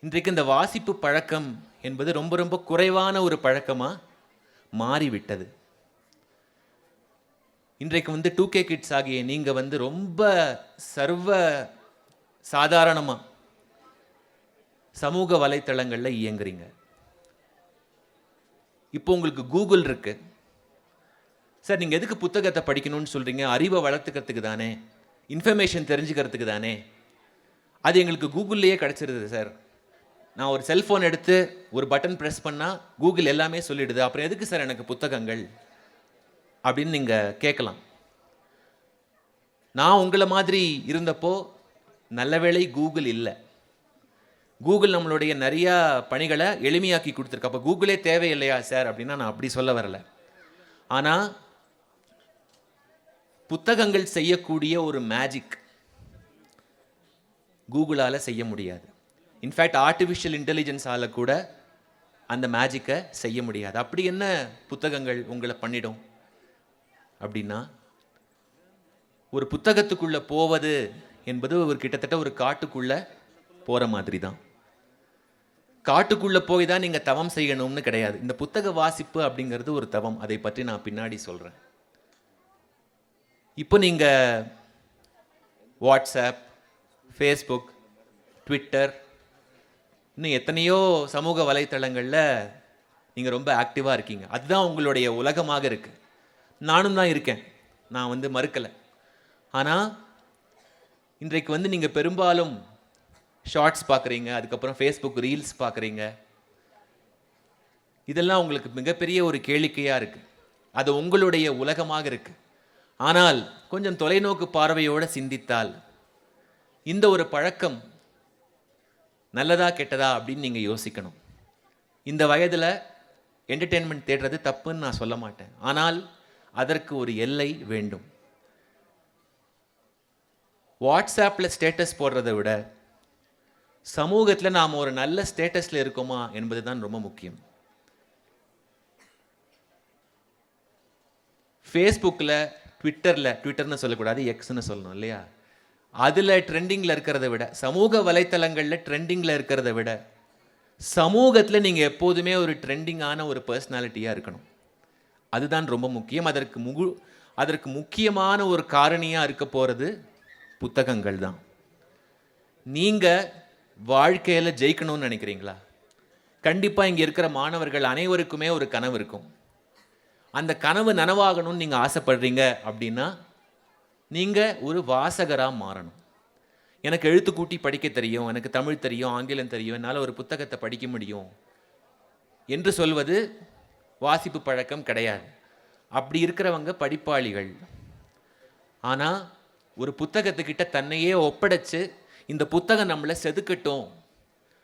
இன்றைக்கு இந்த வாசிப்பு பழக்கம் என்பது ரொம்ப ரொம்ப குறைவான ஒரு பழக்கமாக மாறிவிட்டது. இன்றைக்கு 2K கிட்ஸ் ஆகிய நீங்கள் ரொம்ப சர்வ சாதாரணமாக சமூக வலைத்தளங்களில் இயங்குறீங்க. இப்போ உங்களுக்கு கூகுள் இருக்கு. சார், நீங்கள் எதுக்கு புத்தகத்தை படிக்கணும்னு சொல்கிறீங்க? அறிவை வளர்த்துக்கிறதுக்கு தானே, இன்ஃபர்மேஷன் தெரிஞ்சுக்கிறதுக்கு தானே. அது எங்களுக்கு கூகுள்லேயே கிடச்சிருது சார். நான் ஒரு செல்ஃபோன் எடுத்து ஒரு பட்டன் ப்ரெஸ் பண்ணால் கூகுள் எல்லாமே சொல்லிடுது. அப்புறம் எதுக்கு சார் எனக்கு புத்தகங்கள் அப்படின்னு நீங்கள் கேட்கலாம். நான் உங்களை மாதிரி இருந்தப்போ நல்ல வேளை கூகுள் இல்லை. கூகுள் நம்மளுடைய நிறையா பணிகளை எளிமையாக்கி கொடுத்துருக்கு. அப்போ கூகுளே தேவையில்லையா சார் அப்படின்னா நான் அப்படி சொல்ல வரல. ஆனால் புத்தகங்கள் செய்யக்கூடிய ஒரு மேஜிக் கூகுளால் செய்ய முடியாது. இன்ஃபேக்ட் ஆர்டிஃபிஷியல் இன்டெலிஜென்ஸால் கூட அந்த மேஜிக்கை செய்ய முடியாது. அப்படி என்ன புத்தகங்கள் உங்களை பண்ணிடும் அப்படின்னா, ஒரு புத்தகத்துக்குள்ளே போவது என்பது ஒரு கிட்டத்தட்ட ஒரு காட்டுக்குள்ளே போகிற மாதிரி தான். காட்டுக்குள்ளே போய் தான் நீங்கள் தவம் செய்யணும்னு கிடையாது. இந்த புத்தக வாசிப்பு அப்படிங்கிறது ஒரு தவம். அதை பற்றி நான் பின்னாடி சொல்கிறேன். இப்போ நீங்கள் வாட்ஸ்அப், ஃபேஸ்புக், ட்விட்டர், இன்னும் எத்தனையோ சமூக வலைத்தளங்களில் நீங்கள் ரொம்ப ஆக்டிவாக இருக்கீங்க. அதுதான் உங்களுடைய உலகமாக இருக்குது. நானும் தான் இருக்கேன், நான் மறுக்கலை. ஆனால் இன்றைக்கு நீங்கள் பெரும்பாலும் ஷார்ட்ஸ் பார்க்குறீங்க, அதுக்கப்புறம் ஃபேஸ்புக் ரீல்ஸ் பார்க்குறீங்க. இதெல்லாம் உங்களுக்கு மிகப்பெரிய ஒரு கேளிக்கையாக இருக்குது. அது உங்களுடைய உலகமாக இருக்குது. ஆனால் கொஞ்சம் தொலைநோக்கு பார்வையோடு சிந்தித்தால் இந்த ஒரு பழக்கம் நல்லதா கெட்டதா அப்படின்னு நீங்கள் யோசிக்கணும். இந்த வயதில் என்டர்டெயின்மெண்ட் தேடுறது தப்புன்னு நான் சொல்ல மாட்டேன். ஆனால் அதற்கு ஒரு எல்லை வேண்டும். வாட்ஸ்ஆப்பில் ஸ்டேட்டஸ் போடுறதை விட சமூகத்தில் நாம் ஒரு நல்ல ஸ்டேட்டஸில் இருக்கோமா என்பது தான் ரொம்ப முக்கியம். ஃபேஸ்புக்கில், ட்விட்டர்னு சொல்லக்கூடாது, எக்ஸ்ன்னு சொல்லணும் இல்லையா? அதில் ட்ரெண்டிங்கில் இருக்கிறத விட, சமூக வலைத்தளங்களில் ட்ரெண்டிங்கில் இருக்கிறத விட, சமூகத்தில் நீங்கள் எப்போதுமே ஒரு ட்ரெண்டிங்கான ஒரு பர்சனாலிட்டியாக இருக்கணும். அதுதான் ரொம்ப முக்கியம். அதற்கு முக்கியமான ஒரு காரணியாக இருக்க போகிறது புத்தகங்கள் தான். நீங்கள் வாழ்க்கையில் ஜெயிக்கணும்னு நினைக்கிறீங்களா? கண்டிப்பாக இங்கே இருக்கிற மாணவர்கள் அனைவருக்குமே ஒரு கனவு இருக்கும். அந்த கனவு நனவாகணும்னு நீங்கள் ஆசைப்படுறீங்க அப்படின்னா நீங்கள் ஒரு வாசகராக மாறணும். எனக்கு எழுத்து கூட்டி படிக்க தெரியும், எனக்கு தமிழ் தெரியும், ஆங்கிலம் தெரியும், என்னால் ஒரு புத்தகத்தை படிக்க முடியும் என்று சொல்வது வாசிப்பு பழக்கம் கிடையாது. அப்படி இருக்கிறவங்க படிப்பாளிகள். ஆனால் ஒரு புத்தகத்துக்கிட்ட தன்னையே ஒப்படைச்சு இந்த புத்தகம் நம்மளை செதுக்கட்டும்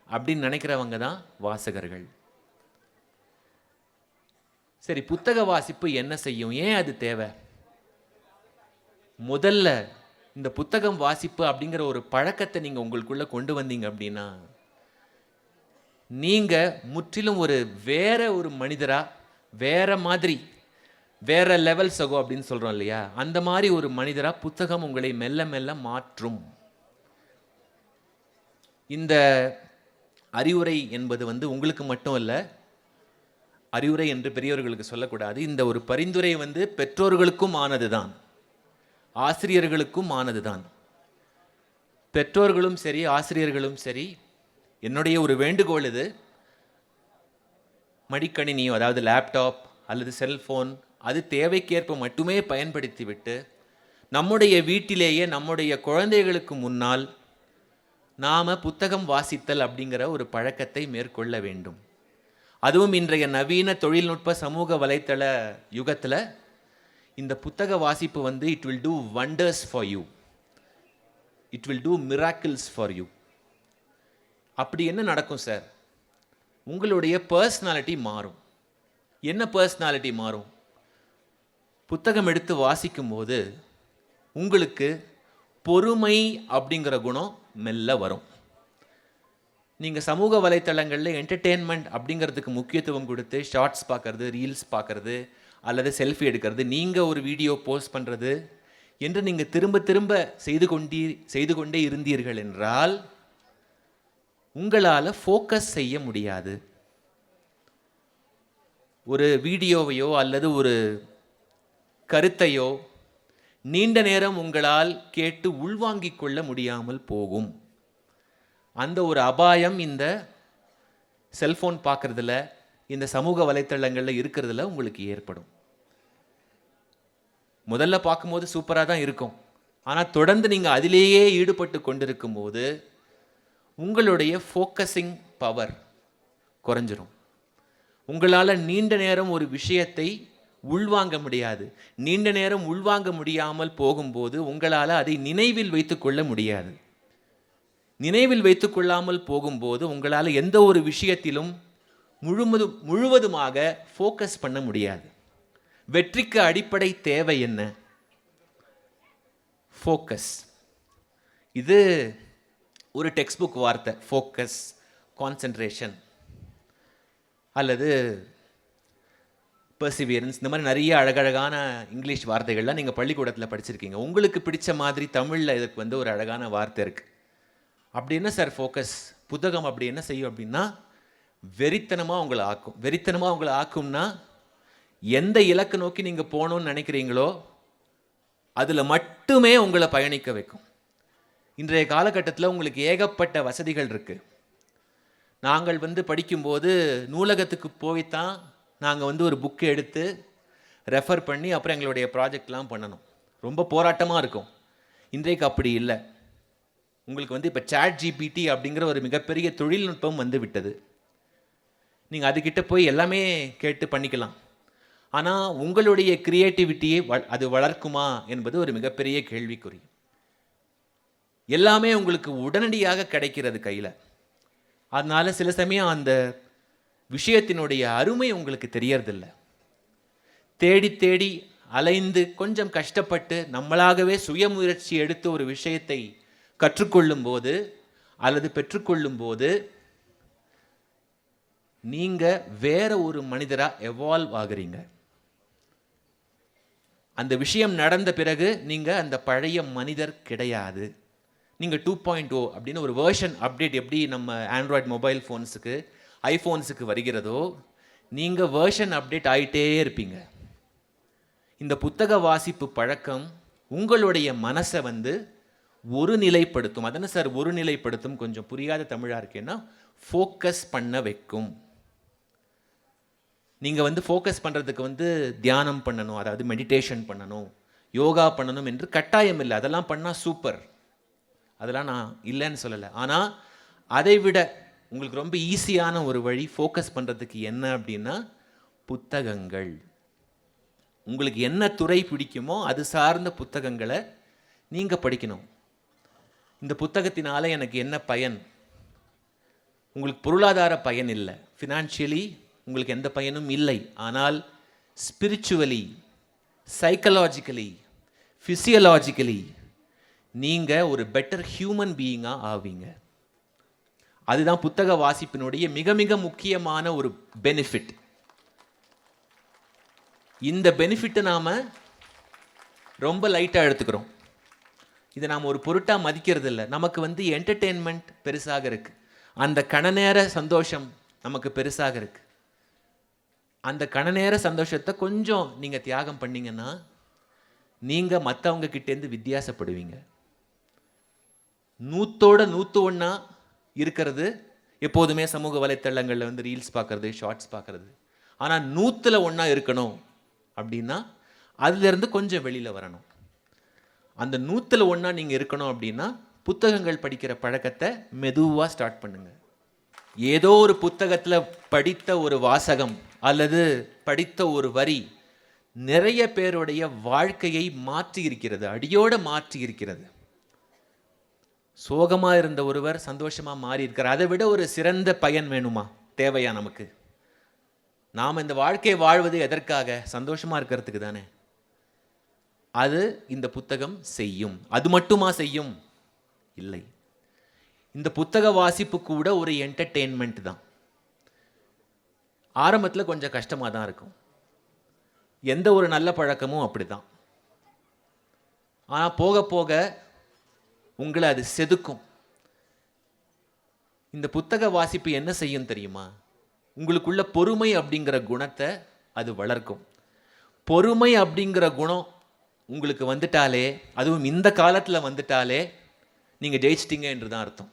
அப்படின்னு நினைக்கிறவங்க தான் வாசகர்கள். சரி, புத்தக வாசிப்பு என்ன செய்யும்? ஏன் அது தேவை? முதல்ல இந்த புத்தகம் வாசிப்பு அப்படிங்கிற ஒரு பழக்கத்தை நீங்கள் உங்களுக்குள்ளே கொண்டு வந்தீங்க அப்படின்னா நீங்கள் முற்றிலும் வேற ஒரு மனிதராக, வேற மாதிரி, வேற லெவல் சகோ அப்படின்னு சொல்கிறோம் இல்லையா, அந்த மாதிரி ஒரு மனிதராக புத்தகம் உங்களை மெல்ல மெல்ல மாற்றும். இந்த அறிவுரை என்பது உங்களுக்கு மட்டும் இல்லை, அறிவுரை என்று பெரியவர்களுக்கு சொல்லக்கூடாது. இந்த ஒரு பரிந்துரை பெற்றோர்களுக்கும் ஆனது தான், ஆசிரியர்களுக்கும் ஆனது தான். பெற்றோர்களும் சரி, ஆசிரியர்களும் சரி, என்னுடைய ஒரு வேண்டுகோள் இது. மடிக்கணினியோ, அதாவது லேப்டாப் அல்லது செல்ஃபோன், அது தேவைக்கேற்ப மட்டுமே பயன்படுத்திவிட்டு நம்முடைய வீட்டிலேயே நம்முடைய குழந்தைகளுக்கு முன்னால் நாம் புத்தகம் வாசித்தல் அப்படிங்கிற ஒரு பழக்கத்தை மேற்கொள்ள வேண்டும். அதுவும் இன்றைய நவீன தொழில்நுட்ப சமூக வலைத்தள யுகத்தில் இந்த புத்தக வாசிப்பு it will do wonders for you, it will do miracles for you. அப்படி என்ன நடக்கும் சார்? உங்களுடைய பர்சனாலிட்டி மாறும். என்ன பர்சனாலிட்டி மாறும்? புத்தகம் எடுத்து வாசிக்கும்போது உங்களுக்கு பொறுமை அப்படிங்கிற குணம் மெல்ல வரும். நீங்கள் சமூக வலைத்தளங்களில் என்டர்டெயின்மெண்ட் அப்படிங்கிறதுக்கு முக்கியத்துவம் கொடுத்து ஷார்ட்ஸ் பார்க்குறது, ரீல்ஸ் பார்க்குறது, அல்லது செல்ஃபி எடுக்கிறது, நீங்கள் ஒரு வீடியோ போஸ்ட் பண்ணுறது என்று நீங்கள் திரும்ப திரும்ப செய்து கொண்டே இருந்தீர்கள் என்றால் உங்களால் ஃபோக்கஸ் செய்ய முடியாது. ஒரு வீடியோவையோ அல்லது ஒரு கருத்தையோ நீண்ட நேரம் உங்களால் கேட்டு உள்வாங்கிக் கொள்ள முடியாமல் போகும். அந்த ஒரு அபாயம் இந்த செல்ஃபோன் பார்க்குறதுல, இந்த சமூக வலைத்தளங்களில் இருக்கிறதுல உங்களுக்கு ஏற்படும். முதல்ல பார்க்கும்போது சூப்பராக தான் இருக்கும். ஆனால் தொடர்ந்து நீங்கள் அதிலேயே ஈடுபட்டு கொண்டிருக்கும் போது உங்களுடைய ஃபோக்கஸிங் பவர் குறைஞ்சிரும். உங்களால் நீண்ட நேரம் ஒரு விஷயத்தை உள்வாங்க முடியாது. நீண்ட நேரம் உள்வாங்க முடியாமல் போகும்போது உங்களால் அதை நினைவில் வைத்துக்கொள்ள முடியாது. நினைவில் வைத்துக்கொள்ளாமல் போகும்போது உங்களால் எந்த ஒரு விஷயத்திலும் முழுவதுமாக ஃபோக்கஸ் பண்ண முடியாது. வெற்றிக்கு அடிப்படை தேவை என்ன? ஃபோக்கஸ். இது ஒரு டெக்ஸ்ட் புக் வார்த்தை. ஃபோக்கஸ், கான்சென்ட்ரேஷன் அல்லது பர்சிவியரன்ஸ், இந்த மாதிரி நிறைய அழகழகான இங்கிலீஷ் வார்த்தைகள்லாம் நீங்கள் பள்ளிக்கூடத்தில் படிச்சிருக்கீங்க. உங்களுக்கு பிடிச்ச மாதிரி தமிழில் இதுக்கு ஒரு அழகான வார்த்தை இருக்குது. அப்படி என்ன சார் ஃபோக்கஸ்? புத்தகம் அப்படி என்ன செய்யும் அப்படின்னா வெறித்தனமாக உங்களை ஆக்கும். வெறித்தனமாக உங்களை ஆக்கும்னா எந்த இலக்கு நோக்கி நீங்கள் போகணும்னு நினைக்கிறீங்களோ அதில் மட்டுமே உங்களை பயணிக்க வைக்கும். இன்றைய காலகட்டத்தில் உங்களுக்கு ஏகப்பட்ட வசதிகள் இருக்குது. நாங்கள் படிக்கும்போது நூலகத்துக்கு போய்த்தான் நாங்கள் ஒரு புக்கு எடுத்து ரெஃபர் பண்ணி அப்புறம் எங்களுடைய ப்ராஜெக்ட்லாம் பண்ணணும். ரொம்ப போராட்டமாக இருக்கும். இன்றைக்கு அப்படி இல்லை. உங்களுக்கு இப்போ சாட் ஜிபிடி அப்படிங்கிற ஒரு மிகப்பெரிய தொழில்நுட்பம் விட்டது. நீங்கள் அதுக்கிட்ட போய் எல்லாமே கேட்டு பண்ணிக்கலாம். ஆனால் உங்களுடைய கிரியேட்டிவிட்டியை அது வளர்க்குமா என்பது ஒரு மிகப்பெரிய கேள்விக்குறி. எல்லாமே உங்களுக்கு உடனடியாக கிடைக்கிறது கையில். அதனால சில சமயம் அந்த விஷயத்தினுடைய அருமை உங்களுக்கு தெரியறதில்லை. தேடி தேடி அலைந்து கொஞ்சம் கஷ்டப்பட்டு நம்மளாகவே சுயமுயற்சி எடுத்து ஒரு விஷயத்தை கற்றுக்கொள்ளும் போது அல்லது பெற்றுக்கொள்ளும் போது நீங்கள் வேற ஒரு மனிதராக எவால்வ் ஆகுறீங்க. அந்த விஷயம் நடந்த பிறகு நீங்கள் அந்த பழைய மனிதர் கிடையாது. நீங்கள் 2.0 அப்படின்னு ஒரு வேர்ஷன் அப்டேட் எப்படி நம்ம ஆண்ட்ராய்டு மொபைல் ஃபோன்ஸுக்கு ஐஃபோன்ஸுக்கு வருகிறதோ நீங்கள் வேர்ஷன் அப்டேட் ஆகிட்டே இருப்பீங்க. இந்த புத்தக வாசிப்பு பழக்கம் உங்களுடைய மனசை ஒரு நிலைப்படுத்தும். அதனை சார் ஒரு நிலைப்படுத்தும், கொஞ்சம் புரியாத தமிழாக இருக்கேன்னா ஃபோக்கஸ் பண்ண வைக்கும். நீங்கள் ஃபோக்கஸ் பண்ணுறதுக்கு தியானம் பண்ணணும், அதாவது மெடிடேஷன் பண்ணணும், யோகா பண்ணணும் என்று கட்டாயம் இல்லை. அதெல்லாம் பண்ணால் சூப்பர், அதெல்லாம் நான் இல்லைன்னு சொல்லலை. ஆனால் அதை விட உங்களுக்கு ரொம்ப ஈஸியான ஒரு வழி ஃபோக்கஸ் பண்ணுறதுக்கு என்ன அப்படின்னா புத்தகங்கள். உங்களுக்கு என்ன துறை பிடிக்குமோ அது சார்ந்த புத்தகங்களை நீங்கள் படிக்கணும். இந்த புத்தகத்தினால எனக்கு என்ன பயன்? உங்களுக்கு பொருளாதார பயன் இல்லை, ஃபினான்ஷியலி உங்களுக்கு எந்த பயனும் இல்லை. ஆனால் ஸ்பிரிச்சுவலி, சைக்கலாஜிக்கலி, ஃபிசியலாஜிக்கலி நீங்கள் ஒரு பெட்டர் ஹியூமன் பீயிங்காக ஆவீங்க. அதுதான் புத்தக வாசிப்பினுடைய மிக மிக முக்கியமான ஒரு பெனிஃபிட். இந்த பெனிஃபிட்டை நாம் ரொம்ப லைட்டாக எடுத்துக்கிறோம். இதை நாம் ஒரு பொருட்டாக மதிக்கிறது இல்லை. நமக்கு என்டர்டெயின்மெண்ட் பெருசாக இருக்குது, அந்த கணநேர சந்தோஷம் நமக்கு பெருசாக இருக்குது. அந்த கணநேர சந்தோஷத்தை கொஞ்சம் நீங்கள் தியாகம் பண்ணிங்கன்னா நீங்கள் மற்றவங்க கிட்டேருந்து வித்தியாசப்படுவீங்க. 100 இருக்கிறது எப்போதுமே சமூக வலைத்தளங்களில் ரீல்ஸ் பார்க்குறது, ஷார்ட்ஸ் பார்க்குறது. ஆனால் 100 இருக்கணும் அப்படின்னா அதுலேருந்து கொஞ்சம் வெளியில் வரணும். அந்த 100 நீங்கள் இருக்கணும் அப்படின்னா புத்தகங்கள் படிக்கிற பழக்கத்தை மெதுவாக ஸ்டார்ட் பண்ணுங்கள். ஏதோ ஒரு புத்தகத்தில் படித்த ஒரு வாசகம் அல்லது படித்த ஒரு வரி நிறைய பேருடைய வாழ்க்கையை மாற்றி இருக்கிறது, அடியோடு மாற்றி இருக்கிறது. சோகமாக இருந்த ஒருவர் சந்தோஷமாக மாறி இருக்கிறார். அதை விட ஒரு சிறந்த பயன் வேணுமா? தேவையா நமக்கு? நாம் இந்த வாழ்க்கையை வாழ்வது எதற்காக? சந்தோஷமாக இருக்கிறதுக்கு தானே. அது இந்த புத்தகம் செய்யும். அது மட்டுமா செய்யும்? இல்லை. இந்த புத்தக வாசிப்பு கூட ஒரு என்டர்டெயின்மெண்ட் தான். ஆரம்பத்தில் கொஞ்சம் கஷ்டமாக தான் இருக்கும். எந்த ஒரு நல்ல பழக்கமும் அப்படி தான். ஆனால் போக போக உங்களை அது செதுக்கும். இந்த புத்தக வாசிப்பு என்ன செய்யும் தெரியுமா? உங்களுக்குள்ள பொறுமை அப்படிங்கிற குணத்தை அது வளர்க்கும். பொறுமை அப்படிங்கிற குணம் உங்களுக்கு வந்துட்டாலே, அதுவும் இந்த காலத்தில் வந்துட்டாலே நீங்கள் ஜெயிச்சிட்டிங்க என்று தான் அர்த்தம்.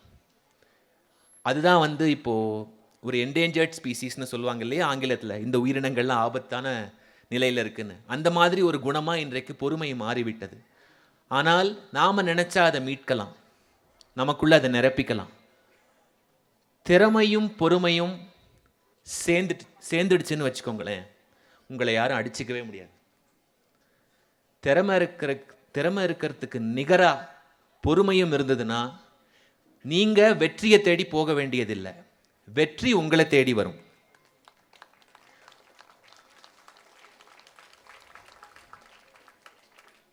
அதுதான் இப்போது ஒரு என்டேஞ்சர்ட் ஸ்பீசிஸ்னு சொல்லுவாங்க இல்லையா ஆங்கிலத்தில், இந்த உயிரினங்கள்லாம் ஆபத்தான நிலையில் இருக்குன்னு. அந்த மாதிரி ஒரு குணமாக இன்றைக்கு பொறுமை மாறிவிட்டது. ஆனால் நாம் நினச்சா அதை மீட்கலாம், நமக்குள்ளே அதை நிரப்பிக்கலாம். திறமையும் பொறுமையும் சேர்ந்துடுச்சுன்னு வச்சுக்கோங்களேன், உங்களை யாரும் அடிச்சுக்கவே முடியாது. திறமை இருக்கிறதுக்கு நிகராக பொறுமையும் இருந்ததுன்னா நீங்கள் வெற்றியை தேடி போக வேண்டியதில்லை, வெற்றி உங்களை தேடி வரும்.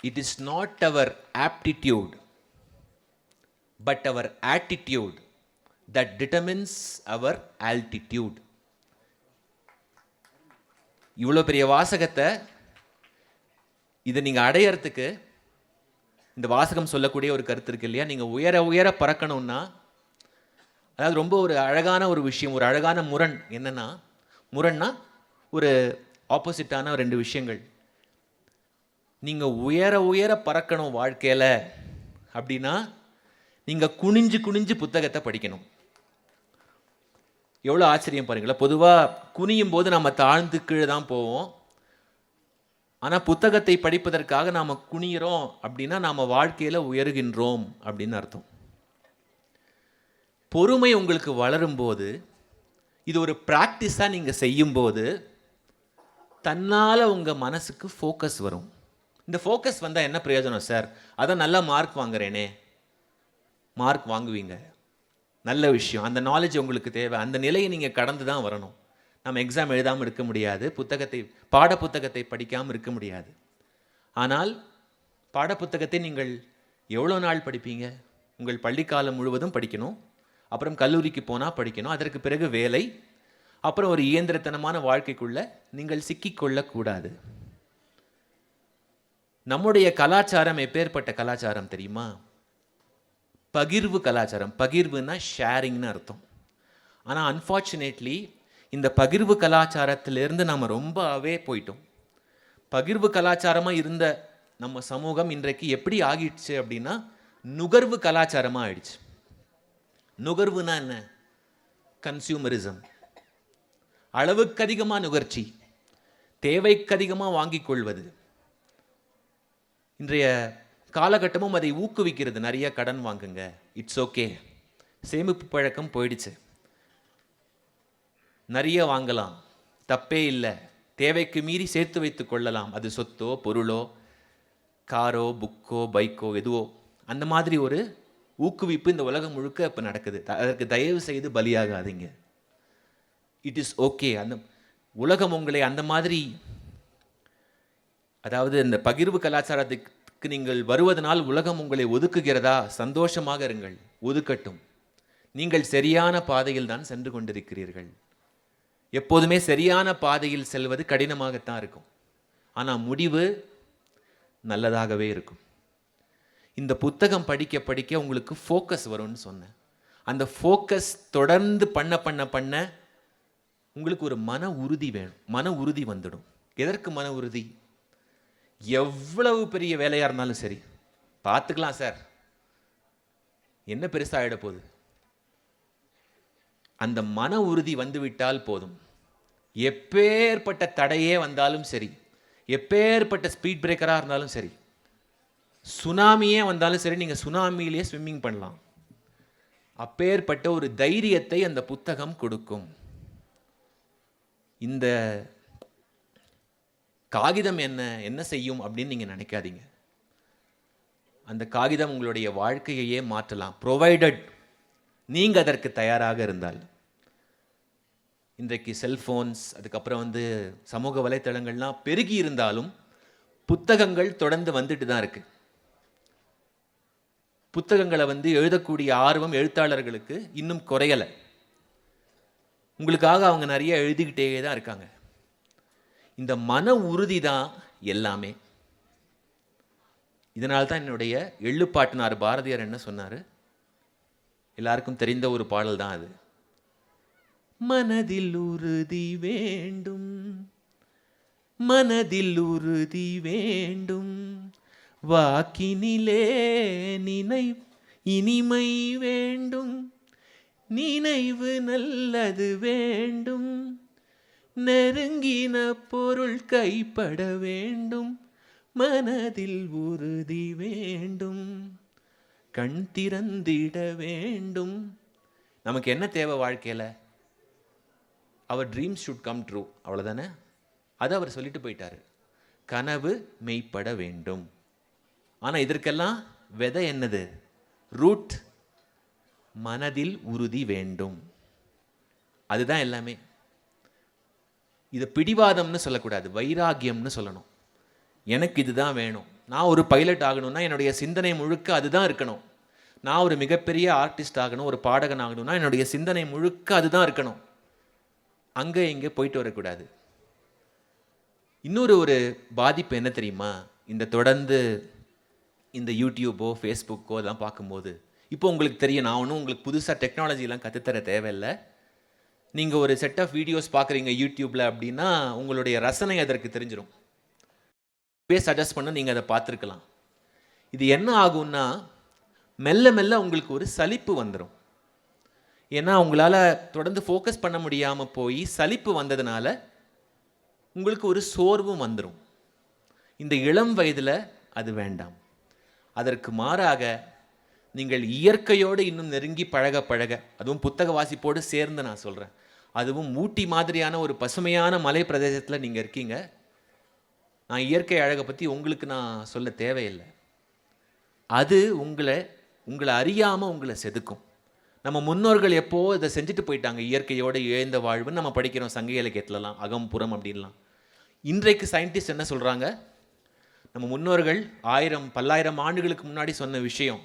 It is not our aptitude, but our attitude that determines our altitude. இவ்வளோ பெரிய வாசகத்தை இதை நீங்கள் அடையறதுக்கு இந்த வாசகம் சொல்லக்கூடிய ஒரு கருத்து இருக்கு இல்லையா? நீங்கள் உயர உயர பறக்கணும்னா, அதாவது ரொம்ப ஒரு அழகான ஒரு விஷயம், ஒரு அழகான முரண். என்னன்னா, முரண்னா ஒரு ஆப்போசிட்டான ரெண்டு விஷயங்கள். நீங்கள் உயர உயர பறக்கணும் வாழ்க்கையில் அப்படின்னா, நீங்கள் குனிஞ்சு குனிஞ்சு புத்தகத்தை படிக்கணும். எவ்வளோ ஆச்சரியம் பாருங்களேன். பொதுவாக குனியும் போது நம்ம தாழ்ந்து கீழே தான் போவோம். ஆனால் புத்தகத்தை படிப்பதற்காக நாம் குனிகிறோம் அப்படின்னா நாம் வாழ்க்கையில் உயர்கின்றோம் அப்படின்னு அர்த்தம். பொறுமை உங்களுக்கு வளரும்போது, இது ஒரு ப்ராக்டிஸாக நீங்கள் செய்யும்போது தன்னால் உங்கள் மனசுக்கு ஃபோக்கஸ் வரும். இந்த ஃபோக்கஸ் வந்தால் என்ன பிரயோஜனம் சார்? அதான் நல்லா மார்க் வாங்குறேனே. மார்க் வாங்குவீங்க, நல்ல விஷயம். அந்த நாலேஜ் உங்களுக்கு தேவை. அந்த நிலையை நீங்கள் கடந்து தான் வரணும். நம்ம எக்ஸாம் எழுதாமல் இருக்க முடியாது, பாட புத்தகத்தை படிக்காமல் இருக்க முடியாது. ஆனால் பாட புத்தகத்தை நீங்கள் எவ்வளோ நாள் படிப்பீங்க? உங்கள் பள்ளிக்காலம் முழுவதும் படிக்கணும், அப்புறம் கல்லூரிக்கு போனால் படிக்கணும், அதற்கு பிறகு வேலை, அப்புறம் ஒரு இயந்திரத்தனமான வாழ்க்கைக்குள்ளே நீங்கள் சிக்கிக்கொள்ளக்கூடாது. நம்முடைய கலாச்சாரம் எப்பேற்பட்ட கலாச்சாரம் தெரியுமா? பகிர்வு கலாச்சாரம். பகிர்வுன்னா ஷேரிங்னு அர்த்தம். ஆனால் அன்ஃபார்ச்சுனேட்லி இந்த பகிர்வு கலாச்சாரத்திலிருந்து நம்ம ரொம்பவே போயிட்டோம். பகிர்வு கலாச்சாரமாக இருந்த நம்ம சமூகம் இன்றைக்கு எப்படி ஆகிடுச்சு அப்படின்னா, நுகர்வு கலாச்சாரமாக ஆயிடுச்சு. நுகர்வுனா என்ன? கன்சியூமரிசம். அளவுக்கு அதிகமாக நுகர்ச்சி, தேவைக்கு அதிகமாக வாங்கிக் கொள்வது. இன்றைய காலகட்டமும் அதை ஊக்குவிக்கிறது. நிறைய கடன் வாங்குங்க, இட்ஸ் ஓகே. சேமிப்பு பழக்கம் போயிடுச்சு. நிறைய வாங்கலாம், தப்பே இல்லை. தேவைக்கு மீறி சேர்த்து வைத்து கொள்ளலாம். அது சொத்தோ பொருளோ காரோ புக்கோ பைக்கோ எதுவோ, அந்த மாதிரி ஒரு ஊக்குவிப்பு இந்த உலகம் முழுக்க இப்போ நடக்குது. அதற்கு தயவு செய்து பலியாகாதீங்க. It is okay. அந்த உலகம் உங்களை அந்த மாதிரி, அதாவது இந்த பகிர்வு கலாச்சாரத்துக்கு நீங்கள் வருவதனால் உலகம் உங்களை ஒதுக்குகிறதா? சந்தோஷமாக இருங்கள், ஒதுக்கட்டும். நீங்கள் சரியான பாதையில் தான் சென்று கொண்டிருக்கிறீர்கள். எப்போதுமே சரியான பாதையில் செல்வது கடினமாகத்தான் இருக்கும், ஆனால் முடிவு நல்லதாகவே இருக்கும். இந்த புத்தகம் படிக்க படிக்க உங்களுக்கு ஃபோக்கஸ் வரும்னு சொன்னேன். அந்த ஃபோக்கஸ் தொடர்ந்து பண்ண உங்களுக்கு ஒரு மன உறுதி வேணும். மன உறுதி வந்துடும். எதற்கு மன உறுதி? எவ்வளவு பெரிய வேலையாக இருந்தாலும் சரி, பார்த்துக்கலாம் சார், என்ன பெருசாக ஆகிட போகுது. அந்த மன உறுதி வந்துவிட்டால் போதும். எப்பேற்பட்ட தடையே வந்தாலும் சரி, எப்பேற்பட்ட ஸ்பீட் பிரேக்கராக இருந்தாலும் சரி, சுனாமியே வந்தாலும் சரி, நீங்கள் சுனாமியிலேயே ஸ்விம்மிங் பண்ணலாம். அப்பேற்பட்ட ஒரு தைரியத்தை அந்த புத்தகம் கொடுக்கும். இந்த காகிதம் என்ன செய்யும் அப்படின்னு நீங்கள் நினைக்காதீங்க. அந்த காகிதம் உங்களுடைய வாழ்க்கையையே மாற்றலாம், ப்ரொவைடட் நீங்கள் அதற்கு தயாராக இருந்தால். இன்றைக்கு செல்ஃபோன்ஸ், அதுக்கப்புறம் சமூக வலைத்தளங்கள்லாம் பெருகி இருந்தாலும் புத்தகங்கள் தொடர்ந்து வந்துட்டு தான் இருக்கு. புத்தகங்களை எழுதக்கூடிய ஆர்வம் எழுத்தாளர்களுக்கு இன்னும் குறையலை. உங்களுக்காக அவங்க நிறைய எழுதிக்கிட்டே தான் இருக்காங்க. இந்த மன உறுதி தான் எல்லாமே. இதனால்தான் என்னுடைய எள்ளுப்பாட்டனார் பாரதியார் என்ன சொன்னார்? எல்லாருக்கும் தெரிந்த ஒரு பாடல் தான் அது. மனதில் உறுதி வேண்டும், மனதில் உறுதி வேண்டும், வாக்கினிலே இனிமை வேண்டும், நினைவு நல்லது வேண்டும், நெருங்கின பொருள் கைப்பட வேண்டும், மனதில் உறுதி வேண்டும், கண் திறந்திட வேண்டும். நமக்கு என்ன தேவை வாழ்க்கையில்? அவர் ட்ரீம்ஸ் ஷுட் கம் ட்ரூ, அவ்வளோதானே? அதை அவர் சொல்லிட்டு போயிட்டாரு. கனவு மெய்ப்பட வேண்டும். ஆனால் இதற்கெல்லாம் விதை என்னது? ரூட் மனதில் உறுதி வேண்டும். அதுதான் எல்லாமே. இது பிடிவாதம்னு சொல்லக்கூடாது, வைராகியம்னு சொல்லணும். எனக்கு இதுதான் வேணும். நான் ஒரு பைலட் ஆகணும்னா என்னுடைய சிந்தனை முழுக்க அதுதான் இருக்கணும். நான் ஒரு மிகப்பெரிய ஆர்டிஸ்ட் ஆகணும், ஒரு பாடகன் ஆகணும்னா என்னுடைய சிந்தனை முழுக்க அதுதான் இருக்கணும். அங்கே இங்கே போயிட்டு வரக்கூடாது. இன்னொரு ஒரு பாதிப்பு என்ன தெரியுமா? இந்த தொடர்ந்து இந்த யூடியூப்போ ஃபேஸ்புக்கோ அதெல்லாம் பார்க்கும்போது, இப்போ உங்களுக்கு தெரியும், நான் ஒன்றும் உங்களுக்கு புதுசாக டெக்னாலஜிலாம் கற்றுத்தர தேவையில்லை. நீங்கள் ஒரு செட் ஆஃப் வீடியோஸ் பார்க்குறீங்க யூடியூப்பில் அப்படின்னா உங்களுடைய ரசனை அதற்கு தெரிஞ்சிடும். சஜஸ்ட் பண்ண நீங்கள் அதை பார்த்துருக்கலாம். இது என்ன ஆகும்னா மெல்ல மெல்ல உங்களுக்கு ஒரு சலிப்பு வந்துடும். ஏன்னா உங்களால் தொடர்ந்து ஃபோக்கஸ் பண்ண முடியாமல் போய் சலிப்பு வந்ததுனால உங்களுக்கு ஒரு சோர்வும் வந்துடும். இந்த இளம் வயதில் அது வேண்டாம். அதற்கு மாறாக நீங்கள் இயற்கையோடு இன்னும் நெருங்கி பழக பழக, அதுவும் புத்தக வாசிப்போடு சேர்ந்து நான் சொல்கிறேன், அதுவும் ஊட்டி மாதிரியான ஒரு பசுமையான மலை பிரதேசத்தில் நீங்கள் இருக்கீங்க. நான் இயற்கை அழகை பற்றி உங்களுக்கு நான் சொல்ல தேவையில்லை. அது உங்களை அறியாமல் உங்களை செதுக்கும். நம்ம முன்னோர்கள் எப்போ இதை செஞ்சுட்டு போயிட்டாங்க. இயற்கையோடு இழந்த வாழ்வுன்னு நம்ம படிக்கிறோம் சங்க இலக்கியத்துலலாம், அகம் புறம் அப்படின்லாம். இன்றைக்கு சயின்டிஸ்ட் என்ன சொல்கிறாங்க? நம்ம முன்னோர்கள் 1000 பல்லாயிரம் ஆண்டுகளுக்கு முன்னாடி சொன்ன விஷயம்,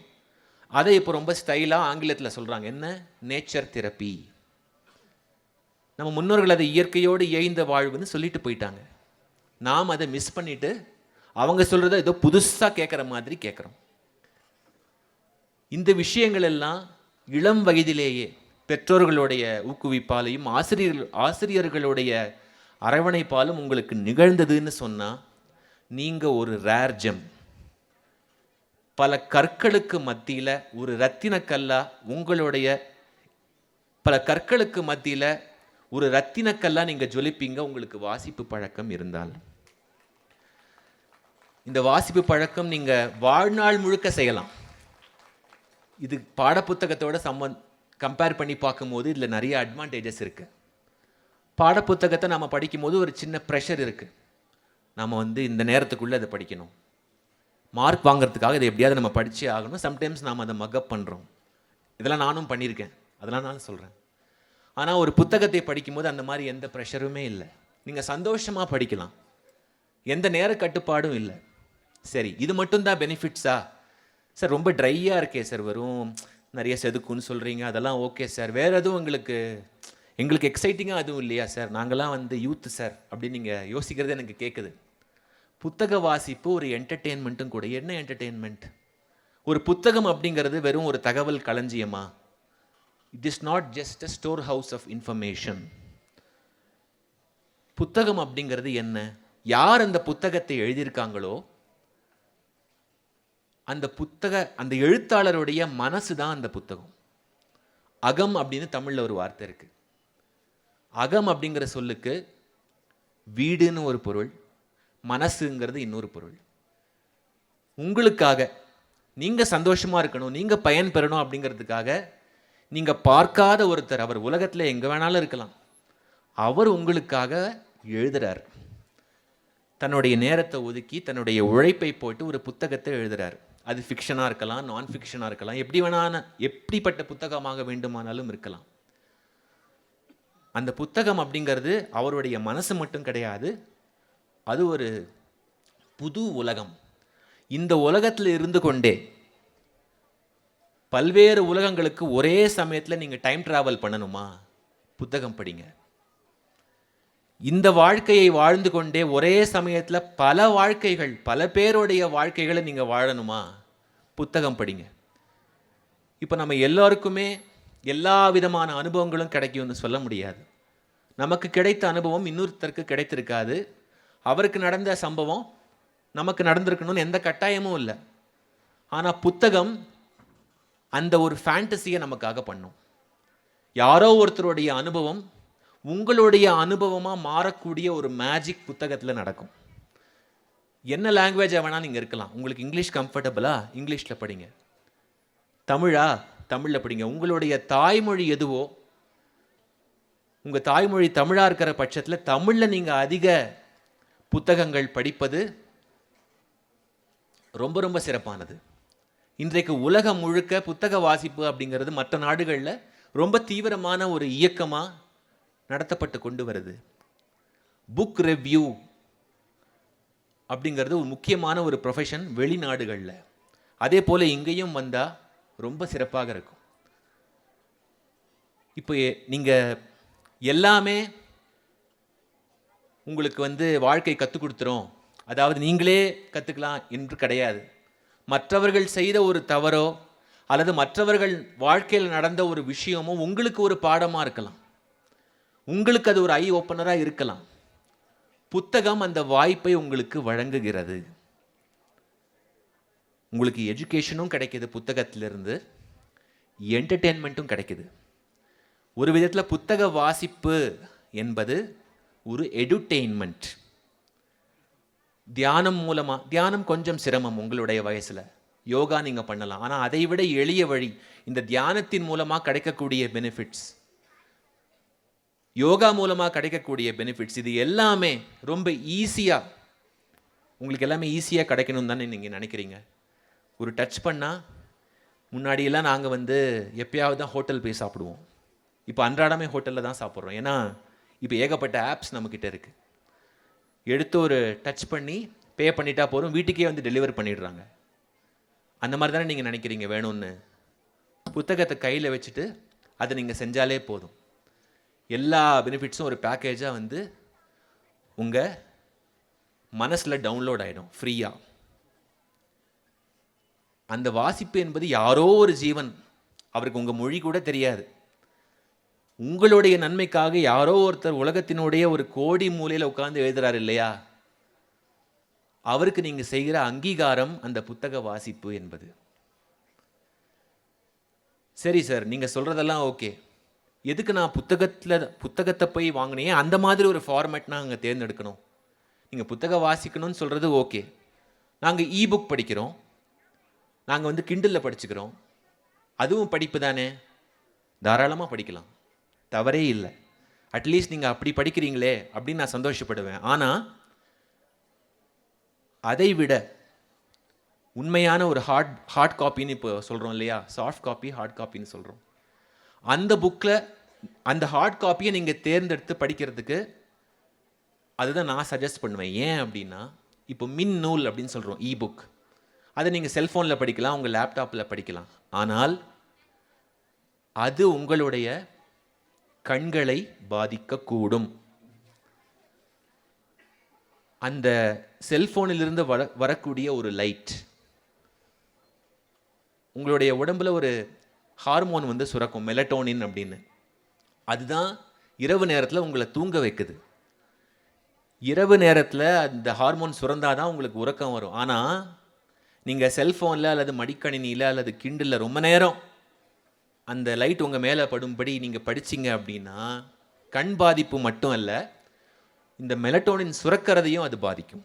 அதை இப்போ ரொம்ப ஸ்டைலாக ஆங்கிலத்தில் சொல்கிறாங்க. என்ன? Nature therapy. நம்ம முன்னோர்கள் அதை இயற்கையோடு இயைந்த வாழ்வுன்னு சொல்லிட்டு போயிட்டாங்க. நாம் அதை மிஸ் பண்ணிவிட்டு அவங்க சொல்கிறத ஏதோ புதுசாக கேட்குற மாதிரி கேட்குறோம். இந்த விஷயங்கள் எல்லாம் இளம் வயதிலேயே பெற்றோர்களுடைய ஊக்குவிப்பாலையும் ஆசிரியர்களுடைய அரவணைப்பாலும் உங்களுக்கு நிகழ்ந்ததுன்னு சொன்னால் நீங்கள் ஒரு ரேர் ஜெம். பல கற்களுக்கு மத்தியில் ஒரு ரத்தினக்கல்லா, உங்களுடைய பல கற்களுக்கு மத்தியில் ஒரு ரத்தினக்கல்லா நீங்கள் ஜொலிப்பீங்க, உங்களுக்கு வாசிப்பு பழக்கம் இருந்தால். இந்த வாசிப்பு பழக்கம் நீங்கள் வாழ்நாள் முழுக்க செய்யலாம். இது பாடப்புத்தகத்தோட கம்பேர் பண்ணி பார்க்கும்போது இதில் நிறைய அட்வான்டேஜஸ் இருக்குது. பாடப்புத்தகத்தை நம்ம படிக்கும்போது ஒரு சின்ன ப்ரெஷர் இருக்குது. நம்ம இந்த நேரத்துக்குள்ளே அதை படிக்கணும், மார்க் வாங்கிறதுக்காக இதை எப்படியாவது நம்ம படித்தே ஆகணும். சம்டைம்ஸ் நாம் அதை மக்கப் பண்ணுறோம். இதெல்லாம் நானும் பண்ணியிருக்கேன், அதெல்லாம் நான் சொல்கிறேன். ஆனால் ஒரு புத்தகத்தை படிக்கும்போது அந்த மாதிரி எந்த ப்ரெஷருமே இல்லை. நீங்கள் சந்தோஷமாக படிக்கலாம், எந்த நேர கட்டுப்பாடும் இல்லை. சரி, இது மட்டும்தான் பெனிஃபிட்ஸா சார்? ரொம்ப ட்ரையாக இருக்கே சார், வரும் நிறைய செதுக்குன்னு சொல்கிறீங்க, அதெல்லாம் ஓகே சார். வேறு எதுவும் எங்களுக்கு எக்ஸைட்டிங்காக அதுவும் இல்லையா சார்? நாங்களாம் யூத்து சார் அப்படின்னு நீங்கள் யோசிக்கிறது எனக்கு கேட்குது. புத்தக வாசிப்பு ஒரு என்டர்டெயின்மெண்ட்டும் கூட. என்ன என்டர்டெயின்மெண்ட்? ஒரு புத்தகம் அப்படிங்கிறது வெறும் ஒரு தகவல் களஞ்சியமா? It is not just a storehouse of information. புத்தகம் அப்படிங்கிறது என்ன? யார் அந்த புத்தகத்தை எழுதியிருக்காங்களோ அந்த எழுத்தாளருடைய மனசு தான் அந்த புத்தகம். அகம் அப்படின்னு தமிழில் ஒரு வார்த்தை இருக்கு. அகம் அப்படிங்கிற சொல்லுக்கு வீடுன்னு ஒரு பொருள், மனசுங்கிறது இன்னொரு பொருள். உங்களுக்காக நீங்கள் சந்தோஷமாக இருக்கணும், நீங்கள் பயன் பெறணும் அப்படிங்கிறதுக்காக நீங்கள் பார்க்காத ஒருத்தர், அவர் உலகத்தில் எங்கே வேணாலும் இருக்கலாம், அவர் உங்களுக்காக எழுதுகிறார். தன்னுடைய நேரத்தை ஒதுக்கி தன்னுடைய உழைப்பை போட்டு ஒரு புத்தகத்தை எழுதுகிறார். அது ஃபிக்ஷனாக இருக்கலாம், நான் ஃபிக்ஷனாக இருக்கலாம், எப்படிப்பட்ட புத்தகமாக வேண்டுமானாலும் இருக்கலாம். அந்த புத்தகம் அப்படிங்கிறது அவருடைய மனசு மட்டும் கிடையாது, அது ஒரு புது உலகம். இந்த உலகத்தில் இருந்து கொண்டே பல்வேறு உலகங்களுக்கு ஒரே சமயத்தில் நீங்கள் டைம் டிராவல் பண்ணணுமா? புத்தகம் படிங்க. இந்த வாழ்க்கையை வாழ்ந்து கொண்டே ஒரே சமயத்தில் பல வாழ்க்கைகள், பல பேருடைய வாழ்க்கைகளை நீங்கள் வாழணுமா? புத்தகம் படிங்க. இப்போ நம்ம எல்லாருக்குமே எல்லா விதமான அனுபவங்களும் கிடைக்கும்னு சொல்ல முடியாது. நமக்கு கிடைத்த அனுபவம் இன்னொருத்தருக்கு கிடைத்திருக்காது. அவருக்கு நடந்த சம்பவம் நமக்கு நடந்திருக்கணும்னு எந்த கட்டாயமும் இல்லை. ஆனால் புத்தகம் அந்த ஒரு ஃபேண்டசியை நமக்காக பண்ணும். யாரோ ஒருத்தருடைய அனுபவம் உங்களுடைய அனுபவமாக மாறக்கூடிய ஒரு மேஜிக் புத்தகத்தில் நடக்கும். என்ன லாங்குவேஜாக வேணால் நீங்கள் இருக்கலாம். உங்களுக்கு இங்கிலீஷ் கம்ஃபர்டபுளா, இங்கிலீஷில் படிங்க. தமிழா, தமிழில் படிங்க. உங்களுடைய தாய்மொழி எதுவோ, உங்கள் தாய்மொழி தமிழாக இருக்கிற பட்சத்தில் தமிழில் நீங்கள் அதிக புத்தகங்கள் படிப்பது ரொம்ப ரொம்ப சிறப்பானது. இன்றைக்கு உலகம் முழுக்க புத்தக வாசிப்பு அப்படிங்கிறது மற்ற நாடுகளில் ரொம்ப தீவிரமான ஒரு இயக்கமாக நடத்தப்பட்டு கொண்டு வருது. புக் ரிவ்யூ அப்படிங்கிறது ஒரு முக்கியமான ஒரு ப்ரொஃபஷன் வெளிநாடுகளில். அதே போல் இங்கேயும் வந்தால் ரொம்ப சிறப்பாக இருக்கும். இப்போ நீங்கள் எல்லாமே உங்களுக்கு வாழ்க்கை கற்றுக் கொடுத்துரும், அதாவது நீங்களே கற்றுக்கலாம் என்று கிடையாது. மற்றவர்கள் செய்த ஒரு தவறோ அல்லது மற்றவர்கள் வாழ்க்கையில் நடந்த ஒரு விஷயமோ உங்களுக்கு ஒரு பாடமாக இருக்கலாம். உங்களுக்கு அது ஒரு ஐ ஓப்பனராக இருக்கலாம். புத்தகம் அந்த வாய்ப்பை உங்களுக்கு வழங்குகிறது. உங்களுக்கு எஜுகேஷனும் கிடைக்கிது, புத்தகத்திலிருந்து என்டர்டெயின்மெண்ட்டும் கிடைக்கிது. ஒரு விதத்தில் புத்தக வாசிப்பு என்பது ஒரு எடுடெயின்மெண்ட். தியானம் மூலமாக, தியானம் கொஞ்சம் சிரமம் உங்களுடைய வயசில், யோகா நீங்கள் பண்ணலாம். ஆனால் அதை விட எளிய வழி இந்த தியானத்தின் மூலமாக கிடைக்கக்கூடிய பெனிஃபிட்ஸ், யோகா மூலமாக கிடைக்கக்கூடிய பெனிஃபிட்ஸ், இது எல்லாமே ரொம்ப ஈஸியாக, உங்களுக்கு எல்லாமே ஈஸியாக கிடைக்கணும் தானே நீங்கள் நினைக்கிறீங்க. ஒரு டச் பண்ணால், முன்னாடியெல்லாம் நாங்கள் எப்பயாவது தான் ஹோட்டல் போய் சாப்பிடுவோம். இப்போ அன்றாடமே ஹோட்டலில் தான் சாப்பிட்றோம். ஏன்னா இப்போ ஏகப்பட்ட ஆப்ஸ் நம்மக்கிட்ட இருக்குது. எடுத்து ஒரு டச் பண்ணி பே பண்ணிட்டா போதும், வீட்டுக்கே டெலிவர் பண்ணிடுறாங்க. அந்த மாதிரி தானே நீங்கள் நினைக்கிறீங்க வேணும்னு. புத்தகத்தை கையில் வச்சுட்டு அதை நீங்கள் செஞ்சாலே போதும். எல்லா பெனிஃபிட்ஸும் ஒரு பேக்கேஜாக உங்கள் மனசில் டவுன்லோட் ஆகிடும் ஃப்ரீயாக. அந்த வாசிப்பு என்பது யாரோ ஒரு ஜீவன், அவருக்கு உங்கள் மொழி கூட தெரியாது, உங்களுடைய நன்மைக்காக யாரோ ஒருத்தர் உலகத்தினுடைய ஒரு கோடி மூலையில் உட்கார்ந்து எழுதுறாரு இல்லையா, அவருக்கு நீங்கள் செய்கிற அங்கீகாரம் அந்த புத்தக வாசிப்பு என்பது. சரி சார், நீங்கள் சொல்கிறதெல்லாம் ஓகே, எதுக்கு நான் புத்தகத்தை போய் வாங்கினேன் அந்த மாதிரி ஒரு ஃபார்மேட் நான் அங்கே தேர்ந்தெடுக்கணும்? நீங்கள் புத்தக வாசிக்கணும்னு சொல்கிறது ஓகே, நாங்கள் இபுக் படிக்கிறோம், நாங்கள் கிண்டலில் படிச்சுக்கிறோம், அதுவும் படிப்பு தானே, தாராளமாக படிக்கலாம், தவறே இல்லை. அட்லீஸ்ட் நீங்கள் அப்படி படிக்கிறீங்களே அப்படின்னு நான் சந்தோஷப்படுவேன். ஆனால் அதை விட உண்மையான ஒரு ஹார்ட் காப்பின்னு இப்போ சொல்கிறோம் இல்லையா, சாஃப்ட் காப்பி ஹார்ட் காப்பின்னு சொல்கிறோம். அந்த புக்கில் அந்த ஹார்ட் காப்பியை நீங்கள் தேர்ந்தெடுத்து படிக்கிறதுக்கு அதுதான் நான் சஜஸ்ட் பண்ணுவேன். ஏன் அப்படின்னா, இப்போ மின் நூல் அப்படின்னு சொல்கிறோம், இபுக், அதை நீங்கள் செல்ஃபோனில் படிக்கலாம், உங்கள் லேப்டாப்பில் படிக்கலாம். ஆனால் அது உங்களுடைய கண்களை பாதிக்கக்கூடும். அந்த செல்ஃபோனிலிருந்து வரக்கூடிய ஒரு லைட் உங்களுடைய உடம்புல ஒரு ஹார்மோன் சுரக்கும், மெலட்டோனின் அப்படின்னு. அதுதான் இரவு நேரத்தில் உங்களை தூங்க வைக்குது. இரவு நேரத்தில் அந்த ஹார்மோன் சுரந்தாதான் உங்களுக்கு உறக்கம் வரும். ஆனால் நீங்கள் செல்ஃபோனில் அல்லது மடிக்கணினியில் அல்லது கிண்டலில் ரொம்ப நேரம் அந்த லைட் உங்கள் மேலே படும்படி நீங்கள் படிச்சிங்க அப்படின்னா, கண் பாதிப்பு மட்டும் அல்ல, இந்த மெலட்டோனின் சுரக்கிறதையும் அது பாதிக்கும்.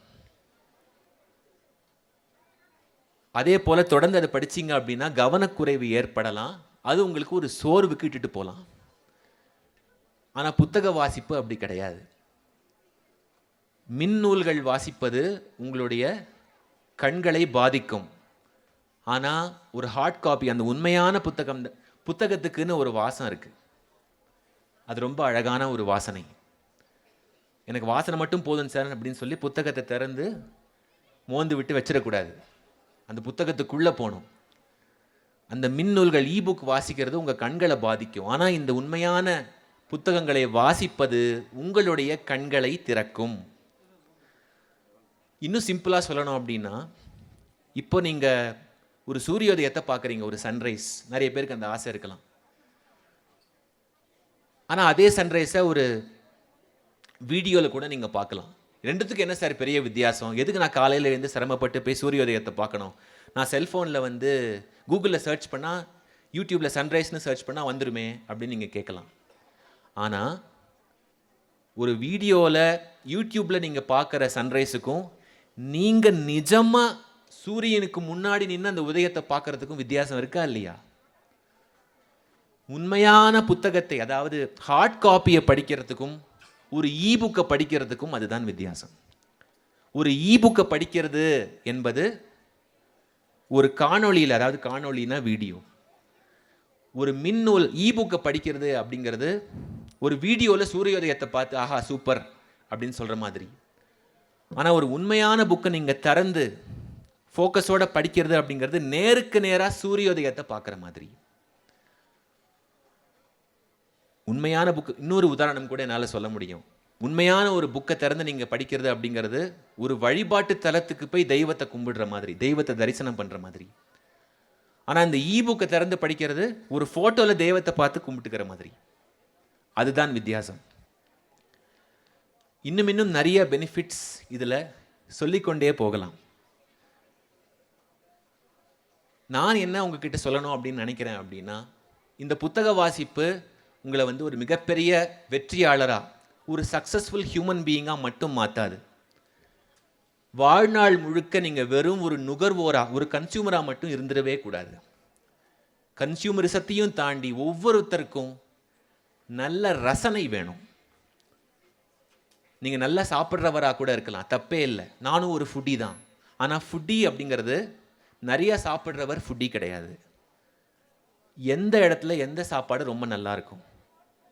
அதே போல் தொடர்ந்து அதை படிச்சிங்க அப்படின்னா கவனக்குறைவு ஏற்படலாம், அது உங்களுக்கு ஒரு சோர்வுக்கு இட்டுட்டு போகலாம். ஆனால் புத்தக வாசிப்பு அப்படி கிடையாது. மின்னூல்கள் வாசிப்பது உங்களுடைய கண்களை பாதிக்கும். ஆனால் ஒரு ஹார்ட் காப்பி, அந்த உண்மையான புத்தகத்துக்குன்னு ஒரு வாசம் இருக்குது, அது ரொம்ப அழகான ஒரு வாசனை. எனக்கு வாசனை மட்டும் போதும் சார் அப்படின்னு சொல்லி புத்தகத்தை திறந்து மோந்து விட்டு வச்சிடக்கூடாது, அந்த புத்தகத்துக்குள்ளே போகணும். அந்த மின்னூல்கள் இபுக் வாசிக்கிறது உங்கள் கண்களை பாதிக்கும். ஆனால் இந்த உண்மையான புத்தகங்களை வாசிப்பது உங்களுடைய கண்களை திறக்கும். இன்னும் சிம்பிளாக சொல்லணும் அப்படின்னா, இப்போ நீங்கள் ஒரு சூரியோதயத்தை பார்க்குறீங்க, ஒரு சன்ரைஸ். நிறைய பேருக்கு அந்த ஆசை இருக்கலாம். ஆனால் அதே சன்ரைஸை ஒரு வீடியோவில் கூட நீங்கள் பார்க்கலாம். ரெண்டுத்துக்கு என்ன சார் பெரிய வித்தியாசம்? எதுக்கு நான் காலையில் எழுந்து சிரமப்பட்டு போய் சூரியோதயத்தை பார்க்கணும்? நான் செல்ஃபோனில் வந்து கூகுளில் சர்ச் பண்ணால், யூடியூப்பில் சன்ரைஸ்னு சர்ச் பண்ணால் வந்துடுமே அப்படின்னு நீங்கள் கேட்கலாம். ஆனால் ஒரு வீடியோவில் யூடியூப்பில் நீங்கள் பார்க்குற சன்ரைஸுக்கும் நீங்கள் நிஜமாக சூரியனுக்கு முன்னாடி நின்று அந்த உதயத்தை பார்க்குறதுக்கும் வித்தியாசம் இருக்கா இல்லையா? உண்மையான புத்தகத்தை, அதாவது ஹார்ட் காப்பியை படிக்கிறதுக்கும் ஒரு இபுக்கை படிக்கிறதுக்கும் அதுதான் வித்தியாசம். ஒரு இபுக்கை படிக்கிறது என்பது ஒரு காணொளியில், அதாவது காணொளினா வீடியோ. ஒரு மின்னூல் இபுக்கை படிக்கிறது அப்படிங்கிறது ஒரு வீடியோவில் சூரியோதயத்தை பார்த்து ஆஹா சூப்பர் அப்படின்னு சொல்கிற மாதிரி. ஆனால் ஒரு உண்மையான புக்கை நீங்கள் திறந்து ஃபோக்கஸோட படிக்கிறது அப்படிங்கிறது நேருக்கு நேராக சூரியோதயத்தை பார்க்குற மாதிரி. உண்மையான புக்கு, இன்னொரு உதாரணம் கூட என்னால் சொல்ல முடியும். உண்மையான ஒரு புக்கை திறந்து நீங்கள் படிக்கிறது அப்படிங்கிறது ஒரு வழிபாட்டு தலத்துக்கு போய் தெய்வத்தை கும்பிடுற மாதிரி, தெய்வத்தை தரிசனம் பண்ணுற மாதிரி. ஆனால் இந்த புக்கை திறந்து படிக்கிறது ஒரு ஃபோட்டோவில் தெய்வத்தை பார்த்து கும்பிட்டுக்கிற மாதிரி. அதுதான் வித்தியாசம். இன்னும் நிறைய பெனிஃபிட்ஸ் இதில் சொல்லிக்கொண்டே போகலாம். நான் என்ன உங்ககிட்ட சொல்லணும் அப்படின்னு நினைக்கிறேன் அப்படின்னா, இந்த புத்தக வாசிப்பு உங்களை வந்து ஒரு மிகப்பெரிய வெற்றியாளராக, ஒரு சக்ஸஸ்ஃபுல் ஹியூமன் பீயிங்காக மட்டும் மாற்றாது. வாழ்நாள் முழுக்க நீங்கள் வெறும் ஒரு நுகர்வோராக, ஒரு கன்சியூமராக மட்டும் இருந்துடவே கூடாது. கன்சியூமரிசத்தையும் தாண்டி ஒவ்வொருத்தருக்கும் நல்ல ரசனை வேணும். நீங்கள் நல்லா சாப்பிட்றவராக கூட இருக்கலாம், தப்பே இல்லை. நானும் ஒரு ஃபுட்டி தான். ஆனால் ஃபுட்டி அப்படிங்கிறது நிறைய சாப்பிட்றவர் ஃபுட்டி கிடையாது. எந்த இடத்துல எந்த சாப்பாடு ரொம்ப நல்லாயிருக்கும்,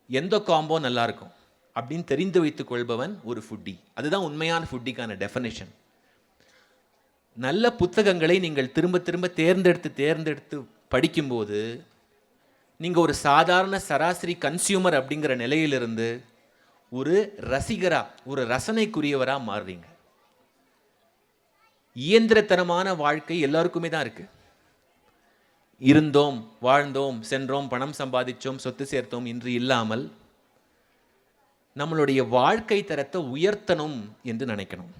எந்த காம்போ நல்லாயிருக்கும் அப்படின்னு தெரிந்து வைத்துக் கொள்பவன் ஒரு ஃபுட்டி. அதுதான் உண்மையான ஃபுட்டிக்கான டெஃபனிஷன். நல்ல புத்தகங்களை நீங்கள் திரும்ப திரும்ப தேர்ந்தெடுத்து படிக்கும்போது நீங்கள் ஒரு சாதாரண சராசரி கன்சியூமர் அப்படிங்கிற நிலையிலிருந்து ஒரு ரசிகராக, ஒரு ரசனைக்குரியவராக மாறுறீங்க. இயந்திரத்தனமான வாழ்க்கை எல்லாருக்குமே தான் இருக்கு. இருந்தோம், வாழ்ந்தோம், சென்றோம், பணம் சம்பாதிச்சோம், சொத்து சேர்த்தோம் இன்று இல்லாமல் நம்மளுடைய வாழ்க்கை தரத்தை உயர்த்தணும் என்று நினைக்கணும்.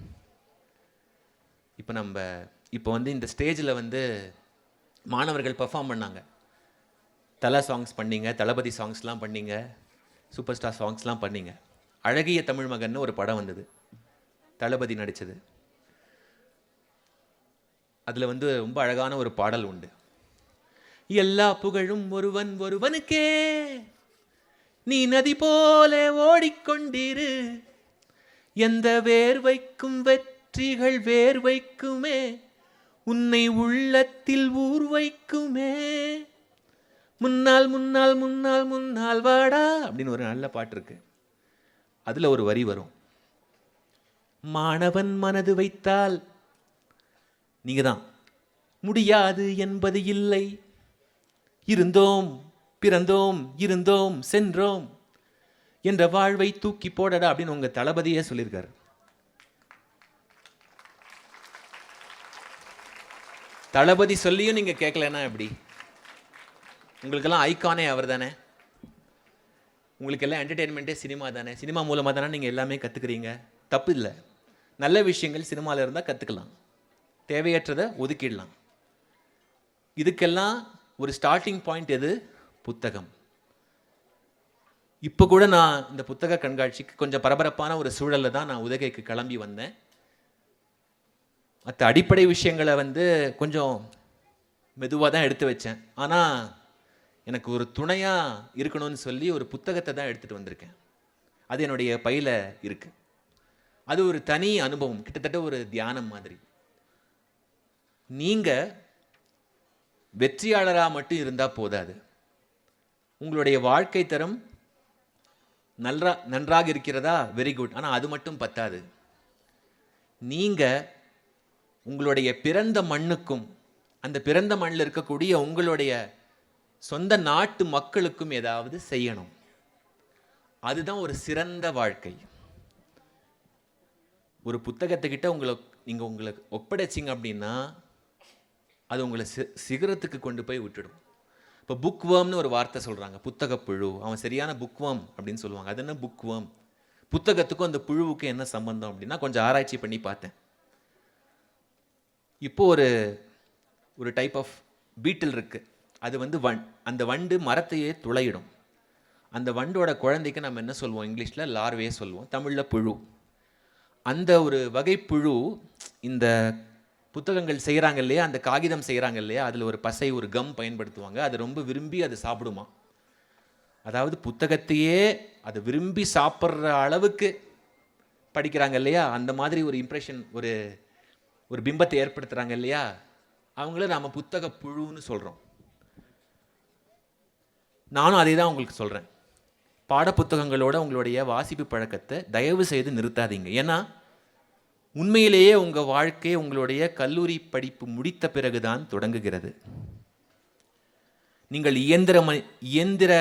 இப்போ வந்து இந்த ஸ்டேஜில் வந்து மாணவர்கள் பெர்ஃபார்ம் பண்ணாங்க. தலை சாங்ஸ் பண்ணீங்க, தளபதி சாங்ஸ்லாம் பண்ணீங்க, சூப்பர் ஸ்டார் சாங்ஸ்லாம் பண்ணீங்க. அழகிய தமிழ் மகன்னு ஒரு படம் வந்தது, தளபதி நடித்தது. அதில் வந்து ரொம்ப அழகான ஒரு பாடல் உண்டு. எல்லா புகழும் ஒருவன் ஒருவனுக்கே, நீ நதி போல ஓடிக்கொண்டிரு, எந்த வேர்வைக்கும் வெற்றிகள் வேர்வைக்குமே, உன்னை உள்ளத்தில் ஊர் வைக்குமே, முன்னால் முன்னால் முன்னால் முன்னால் வாடா அப்படின்னு ஒரு நல்ல பாட்டு இருக்கு. அதில் ஒரு வரி வரும், மாணவன் மனது வைத்தால் நீங்க தான், முடியாது என்பது இல்லை, இருந்தோம் பிறந்தோம் இருந்தோம் சென்றோம் என்ற வாழ்வை தூக்கி போடடா அப்படின்னு உங்க தளபதியே சொல்லியிருக்காரு. தளபதி சொல்லியும் நீங்க கேட்கலன்னா எப்படி? உங்களுக்கெல்லாம் ஐகானே அவர் தானே. உங்களுக்கெல்லாம் என்டர்டெயின்மெண்ட்டே சினிமா தானே. சினிமா மூலமாக தானே நீங்கள் எல்லாமே கற்றுக்குறீங்க. தப்பு இல்லை, நல்ல விஷயங்கள் சினிமாவில் இருந்தால் கற்றுக்கலாம், தேவையற்றதை ஒதுக்கிடலாம். இதுக்கெல்லாம் ஒரு ஸ்டார்டிங் பாயிண்ட் எது? புத்தகம். இப்போ கூட நான் இந்த புத்தக கண்காட்சிக்கு கொஞ்சம் பரபரப்பான ஒரு சூழலில் தான் நான் உதகைக்கு கிளம்பி வந்தேன். மற்ற அடிப்படை விஷயங்களை வந்து கொஞ்சம் மெதுவாக தான் எடுத்து வச்சேன். ஆனால் எனக்கு ஒரு துணையாக இருக்கணும்னு சொல்லி ஒரு புத்தகத்தை தான் எடுத்துகிட்டு வந்திருக்கேன். அது என்னுடைய பையில் இருக்குது. அது ஒரு தனி அனுபவம், கிட்டத்தட்ட ஒரு தியானம் மாதிரி. நீங்கள் வெற்றியாளராக மட்டும் இருந்தால் போதாது. உங்களுடைய வாழ்க்கை தரம் நன்றாக இருக்கிறதா? Very good. ஆனால் அது மட்டும் பத்தாது. நீங்கள் உங்களுடைய பிறந்த மண்ணுக்கும் அந்த பிறந்த மண்ணில் இருக்கக்கூடிய உங்களுடைய சொந்த நாட்டு மக்களுக்கும் ஏதாவது செய்யணும். அதுதான் ஒரு சிறந்த வாழ்க்கை. ஒரு புத்தகத்துக்கிட்ட உங்களை ஒப்படைச்சிங்க அப்படின்னா அது உங்களை சிகரத்துக்கு கொண்டு போய் விட்டுடும். இப்போ புக்வேர்ம்னு ஒரு வார்த்தை சொல்கிறாங்க, புத்தகப்புழு. அவன் சரியான புக்வேர்ம் அப்படின்னு சொல்லுவாங்க. அது என்ன புக்வேர்ம்? புத்தகத்துக்கும் அந்த புழுவுக்கும் என்ன சம்பந்தம் அப்படின்னா கொஞ்சம் ஆராய்ச்சி பண்ணி பார்த்தேன். இப்போது ஒரு டைப் ஆஃப் பீட்டில் இருக்குது. அது வந்து அந்த வண்டு மரத்தையே துளையிடும். அந்த வண்டோட குழந்தைக்கு நம்ம என்ன சொல்லுவோம்? இங்கிலீஷில் லார்வே சொல்லுவோம், தமிழில் புழு. அந்த ஒரு வகை புழு இந்த புத்தகங்கள் செய்கிறாங்க இல்லையா, அந்த காகிதம் செய்கிறாங்க இல்லையா, அதில் ஒரு பசை, ஒரு கம் பயன்படுத்துவாங்க. அதை ரொம்ப விரும்பி அது சாப்பிடுமா. அதாவது புத்தகத்தையே அதை விரும்பி சாப்பிட்ற அளவுக்கு படிக்கிறாங்க இல்லையா, அந்த மாதிரி ஒரு இம்ப்ரெஷன், ஒரு பிம்பத்தை ஏற்படுத்துகிறாங்க இல்லையா, அவங்கள நாம் புத்தக புழுன்னு சொல்கிறோம். நானும் அதே தான் உங்களுக்கு சொல்கிறேன். பாடப்புத்தகங்களோட உங்களுடைய வாசிப்பு பழக்கத்தை தயவு செய்து நிறுத்தாதீங்க. ஏன்னா உண்மையிலேயே உங்கள் வாழ்க்கை உங்களுடைய கல்லூரி படிப்பு முடித்த பிறகுதான் தொடங்குகிறது. நீங்கள் இயந்திர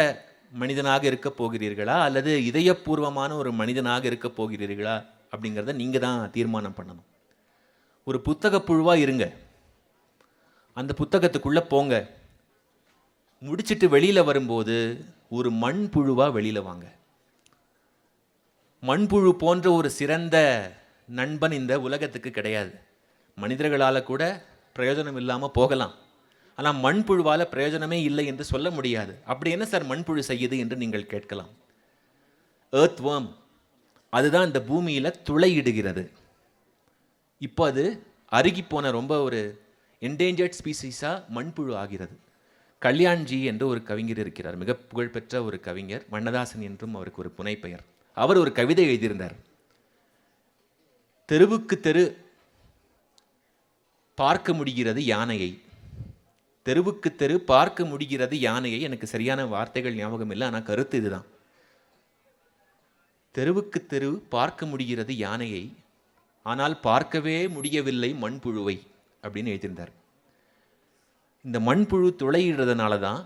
மனிதனாக இருக்க போகிறீர்களா அல்லது இதயபூர்வமான ஒரு மனிதனாக இருக்க போகிறீர்களா அப்படிங்கிறத நீங்கள் தான் தீர்மானம் பண்ணணும். ஒரு புத்தக புழுவாக இருங்க, அந்த புத்தகத்துக்குள்ளே போங்க. முடிச்சுட்டு வெளியில் வரும்போது ஒரு மண்புழுவாக வெளியில் வாங்க. மண்புழு போன்ற ஒரு சிறந்த நண்பன் இந்த உலகத்துக்கு கிடையாது. மனிதர்களால் கூட பிரயோஜனம் இல்லாமல் போகலாம், ஆனால் மண்புழுவால் பிரயோஜனமே இல்லை என்று சொல்ல முடியாது. அப்படி என்ன சார் மண்புழு செய்யுது என்று நீங்கள் கேட்கலாம். எர்த்வர்ம், அதுதான் இந்த பூமியில் துளையிடுகிறது. இப்போ அது அருகிப்போன ரொம்ப ஒரு என்டேஞ்சர்ட் ஸ்பீசிஸாக மண்புழு ஆகிறது. கல்யாண்ஜி என்று ஒரு கவிஞர் இருக்கிறார், மிக புகழ்பெற்ற ஒரு கவிஞர். வண்ணதாசன் என்றும் அவருக்கு ஒரு புனைப்பெயர். அவர் ஒரு கவிதை எழுதியிருந்தார். தெருவுக்கு தெரு பார்க்க முடிகிறது யானையை. தெருவுக்கு தெரு பார்க்க முடிகிறது யானையை. எனக்கு சரியான வார்த்தைகள் ஞாபகம் இல்லை, ஆனால் கருத்து இதுதான். தெருவுக்கு தெரு பார்க்க முடிகிறது யானையை, ஆனால் பார்க்கவே முடியவில்லை மண்புழுவை அப்படின்னு எழுதியிருந்தார். இந்த மண்புழு துளையிடுறதுனால தான்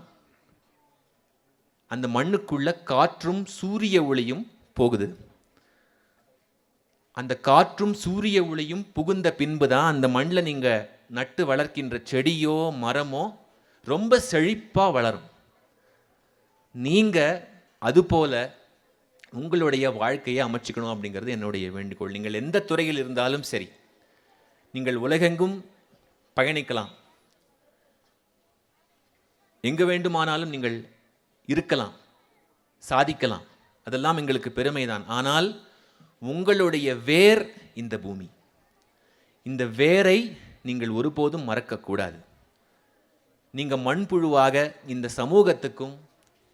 அந்த மண்ணுக்குள்ள காற்றும் சூரிய ஒளியும் போகுது. அந்த காற்றும் சூரிய ஒளியும் புகுந்த பின்பு தான் அந்த மண்ணில் நீங்கள் நட்டு வளர்க்கின்ற செடியோ மரமோ ரொம்ப செழிப்பாக வளரும். நீங்கள் அதுபோல உங்களுடைய வாழ்க்கையை அமைச்சிக்கணும் அப்படிங்கிறது என்னுடைய வேண்டுகோள். நீங்கள் எந்த துறையில் இருந்தாலும் சரி, நீங்கள் உலகெங்கும் பயணிக்கலாம், எங்கே வேண்டுமானாலும் நீங்கள் இருக்கலாம், சாதிக்கலாம், அதெல்லாம் எங்களுக்கு பெருமைதான். ஆனால் உங்களுடைய வேர் இந்த பூமி. இந்த வேரை நீங்கள் ஒருபோதும் மறக்கக்கூடாது. நீங்கள் மண்புழுவாக இந்த சமூகத்துக்கும்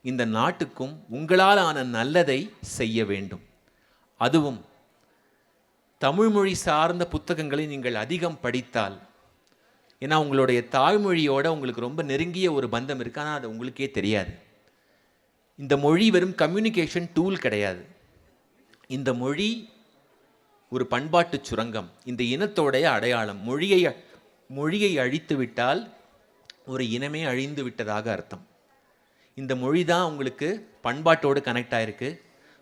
இந்த நாட்டுக்கும் உங்களால் ஆன நல்லதை செய்ய வேண்டும். அதுவும் தமிழ்மொழி சார்ந்த புத்தகங்களை நீங்கள் அதிகம் படித்தால், ஏன்னா உங்களுடைய தாய்மொழியோட உங்களுக்கு ரொம்ப நெருங்கிய ஒரு பந்தம் இருக்கு, ஆனால் அது உங்களுக்கே தெரியாது. இந்த மொழி வெறும் கம்யூனிகேஷன் டூல் கிடையாது. இந்த மொழி ஒரு பண்பாட்டு சுரங்கம், இந்த இனத்தோடைய அடையாளம். மொழியை அழித்து விட்டால் ஒரு இனமே அழிந்து விட்டதாக அர்த்தம். இந்த மொழி தான் உங்களுக்கு பண்பாட்டோடு கனெக்ட் ஆகிருக்கு,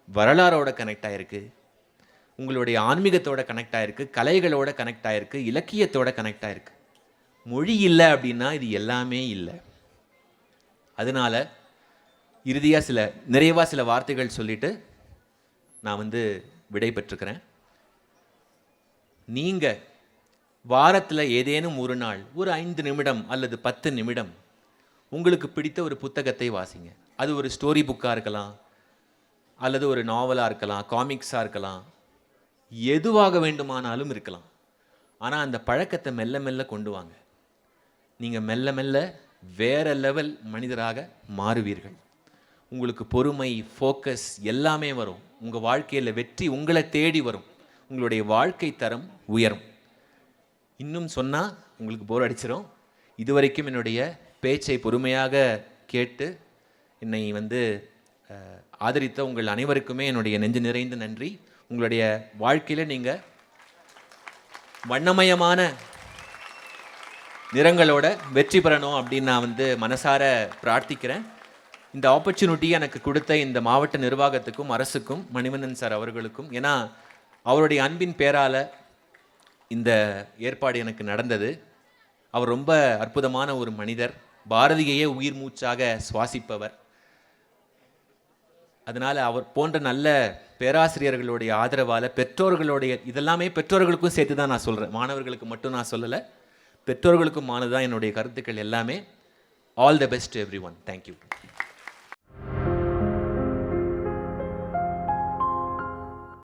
வரலாறோட கனெக்ட் ஆகிருக்கு, உங்களுடைய ஆன்மீகத்தோட கனெக்ட் ஆகிருக்கு, கலைகளோட கனெக்ட் ஆகிருக்கு, இலக்கியத்தோட கனெக்ட் ஆகிருக்கு. மொழி இல்லை அப்படின்னா இது எல்லாமே இல்லை. அதனால் இறுதியாக நிறைவாக சில வார்த்தைகள் சொல்லிட்டு நான் விடை பெற்றுக்கிறேன். நீங்கள் வாரத்தில் ஏதேனும் ஒரு நாள் ஒரு 5 நிமிடம் அல்லது 10 நிமிடம் உங்களுக்கு பிடித்த ஒரு புத்தகத்தை வாசிங்க. அது ஒரு ஸ்டோரி புக்காக இருக்கலாம், அல்லது ஒரு நாவலாக இருக்கலாம், காமிக்ஸாக இருக்கலாம், எதுவாக வேண்டுமானாலும் இருக்கலாம். ஆனால் அந்த பழக்கத்தை மெல்ல மெல்ல கொண்டு வாங்க. நீங்கள் மெல்ல மெல்ல வேற லெவல் மனிதராக மாறுவீர்கள். உங்களுக்கு பொறுமை, ஃபோக்கஸ் எல்லாமே வரும். உங்கள் வாழ்க்கையில் வெற்றி உங்களை தேடி வரும். உங்களுடைய வாழ்க்கை தரம் உயரும். இன்னும் சொன்னால் உங்களுக்கு போர் அடிச்சிடும். இதுவரைக்கும் என்னுடைய பேச்சை பொறுமையாக கேட்டு என்னை ஆதரித்த உங்கள் அனைவருக்குமே என்னுடைய நெஞ்சு நிறைந்த நன்றி. உங்களுடைய வாழ்க்கையில் நீங்கள் வண்ணமயமான நிறங்களோட வெற்றி பெறணும் அப்படின்னு நான் மனசார பிரார்த்திக்கிறேன். இந்த ஆப்பர்ச்சுனிட்டி எனக்கு கொடுத்த இந்த மாவட்ட நிர்வாகத்துக்கும் அரசுக்கும் மணிவண்ணன் சார் அவர்களுக்கும், ஏன்னா அவருடைய அன்பின் பேரால் இந்த ஏற்பாடு எனக்கு நடந்தது. அவர் ரொம்ப அற்புதமான ஒரு மனிதர், பாரதியையே உயிர் மூச்சாக சுவாசிப்பவர். அதனால் அவர் போன்ற நல்ல பேராசிரியர்களுடைய ஆதரவால், பெற்றோர்களுடைய, இதெல்லாமே பெற்றோர்களுக்கும் சேர்த்து தான் நான் சொல்கிறேன், மாணவர்களுக்கு மட்டும் நான் சொல்லலை, பெற்றோர்களுக்கும் ஆனது தான் என்னுடைய கருத்துக்கள் எல்லாமே. All the best every one. Thank you.